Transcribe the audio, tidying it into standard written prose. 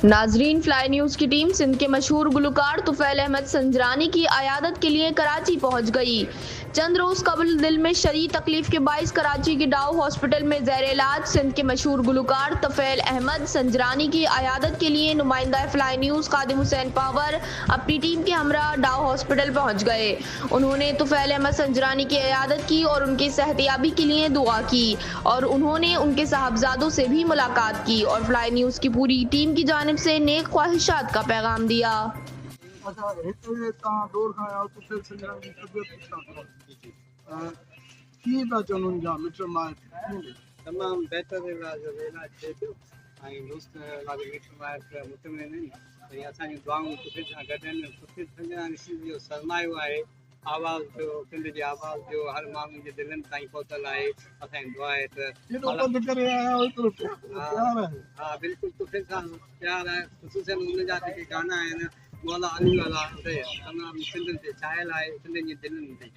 नाजरीन, fly news की team Sindh के मशहूर गुलकार तुफैल अहमद संजरानी की अयादत के लिए कराची पहुंच गई। चंद रोज कबल दिल में शदीद तकलीफ के बाइस कराची के डाउ हॉस्पिटल में ज़ेर इलाज सिंध के मशहूर गुलकार तुफैल अहमद संजरानी की अयादत के लिए नुमाइंदा फ्लाई न्यूज कादिम हुसैन पावर अपनी टीम के हमरा डाउ हॉस्पिटल पहुंच गए। उन्होंने तुफैल अहमद संजरानी की अयादत की और उनकी सेहतियाबी के लिए दुआ की और उन्होंने उनके साहबजादों से भी मुलाकात की और फ्लाई न्यूज की पूरी टीम की जानिब से नेक ख्वाहिशात का पैगाम दिया। अच्छा हिते तव्हां दौर खां आया तुफैल संजरानी जी तबियत पुछां थो कीअं था चवनि उन जा मिट माइट तमाम बेहतर इलाज थिए पियो ऐं दोस्त लाॻे मिट माइट मुतमिन आहिनि ऐं असांजी दुआऊं सुठे सां गॾु आहिनि। सुठे संजरानी जो सरमायो आहे। आवाज़ जो सिंध जी आवाज़ जो हर माण्हू जे दिलनि ताईं पहुतल आहे। असांजी दुआ आहे त एॾो पंधु करे आया आहियो एतिरो प्यार आहे। हा बिल्कुलु सुठे सां प्यार आहे। ख़ुशूसन उन जा जेके गाना आहिनि मौला अली वाला तमामु सिंध ते छायल आहे सिंधियुनि जे दिलनि ते।